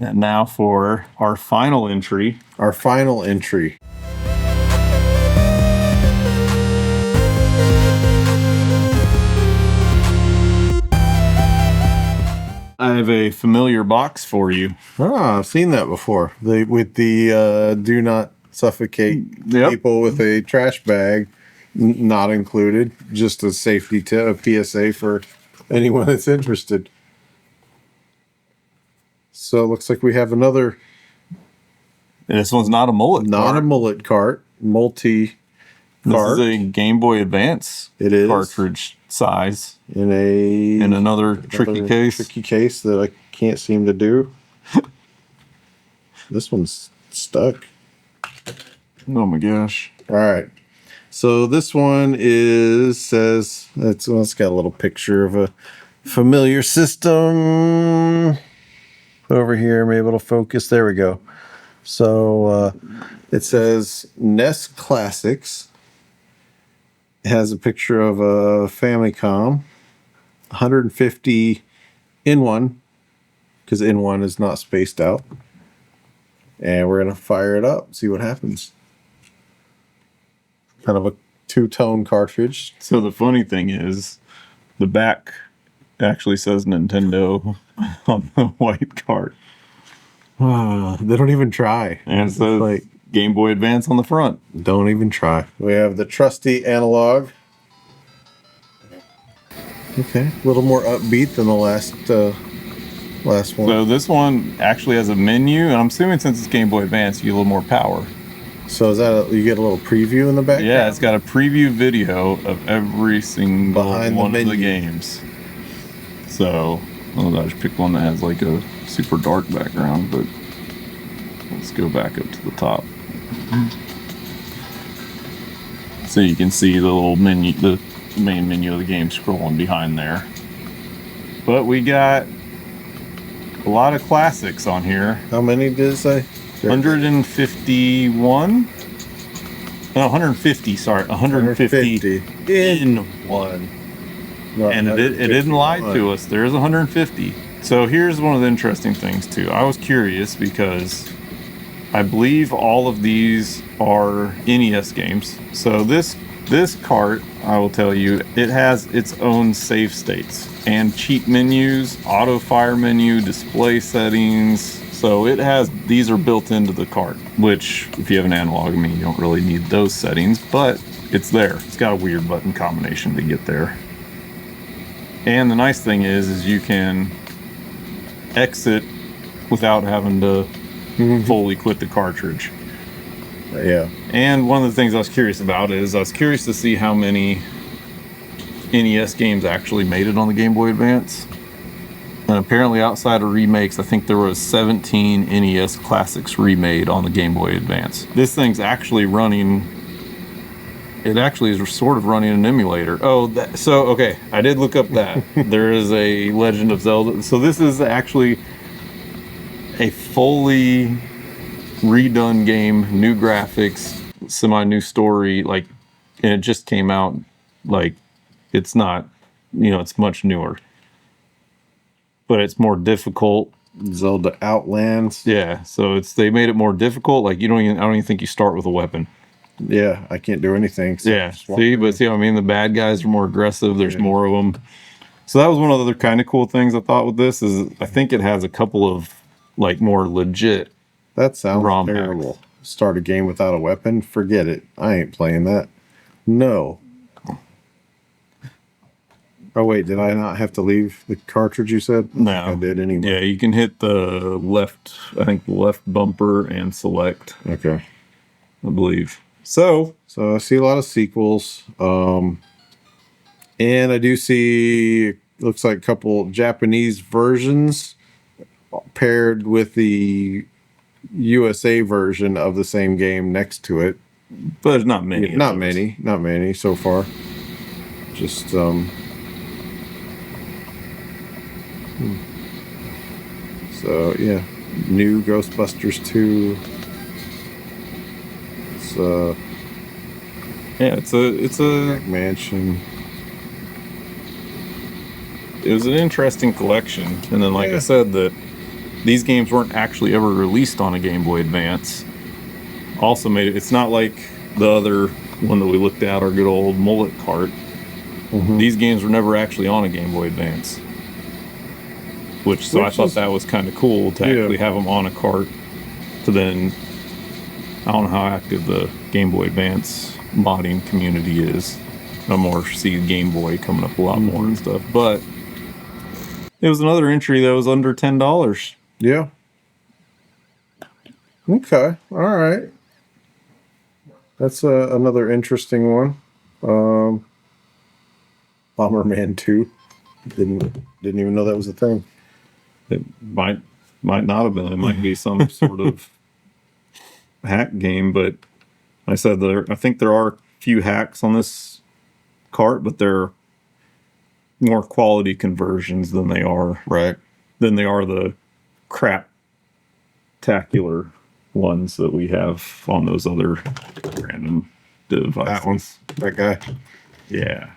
And now for our final entry. Our final entry. I have a familiar box for you. Ah, I've seen that before. With the do not suffocate people with a trash bag not included. Just a safety tip, a PSA for anyone that's interested. So it looks like we have another. And this one's not a mullet Not cart. a mullet cart. Multi cart. This is a Game Boy Advance cartridge size. In another tricky case. Tricky case that I can't seem to do. This one's stuck. Oh my gosh. All right. So this one says it's got a little picture of a familiar system over here. Maybe it'll focus. There we go. So it says NES Classics. It has a picture of a Famicom, 150 in one, because in one is not spaced out. And we're gonna fire it up, see what happens. Kind of a two-tone cartridge. So the funny thing is, the back actually says Nintendo on the white cart. They don't even try. And it says like Game Boy Advance on the front. Don't even try. We have the trusty analog. Okay, a little more upbeat than the last one. So this one actually has a menu, and I'm assuming since it's Game Boy Advance, you get a little more power. So is that you get a little preview in the back? Yeah, it's got a preview video of every single one of the games. So I just picked one that has like a super dark background, but let's go back up to the top. So you can see the little menu, the main menu of the game scrolling behind there. But we got a lot of classics on here. How many did it say? 151? No, 150, sorry. 150 in one. And it didn't lie to us. There's 150. So here's one of the interesting things too. I was curious because I believe all of these are NES games. So this cart, I will tell you, it has its own save states and cheat menus, auto fire menu, display settings. So these are built into the cart, which if you have an analog, I mean, you don't really need those settings, but it's there. It's got a weird button combination to get there. And the nice thing is you can exit without having to fully quit the cartridge. Yeah. And one of the things I was curious about is I was curious to see how many NES games actually made it on the Game Boy Advance. And apparently outside of remakes, I think there was 17 NES Classics remade on the Game Boy Advance. This thing's actually running, it actually is sort of running an emulator. Oh, so okay, I did look up that. There is a Legend of Zelda. So this is actually a fully redone game, new graphics, semi-new story, like, and it just came out, like, it's not, it's much newer. But it's more difficult. Zelda Outlands. Yeah, so they made it more difficult. Like I don't even think you start with a weapon. Yeah, I can't do anything. So yeah, see what I mean? The bad guys are more aggressive. There's more of them. So that was one of the other kind of cool things I thought with this is I think it has a couple of like more legit. That sounds ROM terrible. Start a game without a weapon? Forget it. I ain't playing that. No. Oh, wait, did I not have to leave the cartridge, you said? No. I did anyway. Yeah, you can hit the left, I think the left bumper and select. Okay. I believe. So I see a lot of sequels. And I do see, looks like a couple Japanese versions paired with the USA version of the same game next to it. But there's not many. Yeah, not many so far. Just, So yeah, new Ghostbusters 2. It's a mansion. It was an interesting collection, and then like I said, that these games weren't actually ever released on a Game Boy Advance. Also made it, it's not like the other one that we looked at, our good old mullet cart. These games were never actually on a Game Boy Advance. I thought that was kind of cool to actually have them on a cart. To then, I don't know how active the Game Boy Advance modding community is. I more see Game Boy coming up a lot more and stuff. But it was another entry that was under $10. Yeah. Okay. All right. That's another interesting one. Bomberman 2. Didn't even know that was a thing. It might not have been. It might be some sort of hack game, but I think there are a few hacks on this cart, but they're more quality conversions than they are the crap-tacular ones that we have on those other random devices. That guy. Yeah.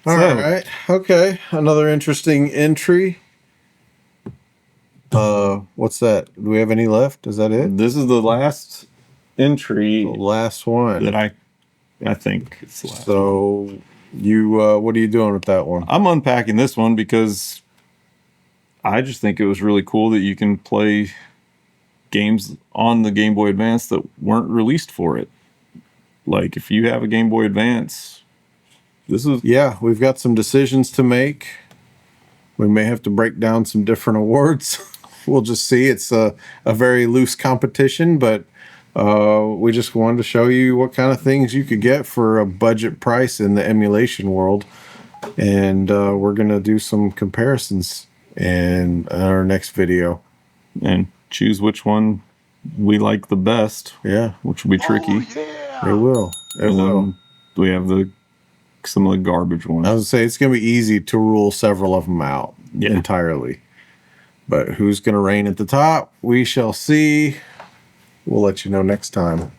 All right. Okay. Another interesting entry. What's that? Do we have any left? Is that it? This is the last entry. The last one. That I think it's the last so one. You what are you doing with that one? I'm unpacking this one because I just think it was really cool that you can play games on the Game Boy Advance that weren't released for it. Like if you have a Game Boy Advance, this is we've got some decisions to make. We may have to break down some different awards. We'll just see. It's a very loose competition, but we just wanted to show you what kind of things you could get for a budget price in the emulation world. And we're going to do some comparisons in our next video. And choose which one we like the best. Yeah. Which will be tricky. It will. It will. We have some of the garbage ones. I was going to say, it's going to be easy to rule several of them out entirely. But who's going to reign at the top? We shall see. We'll let you know next time.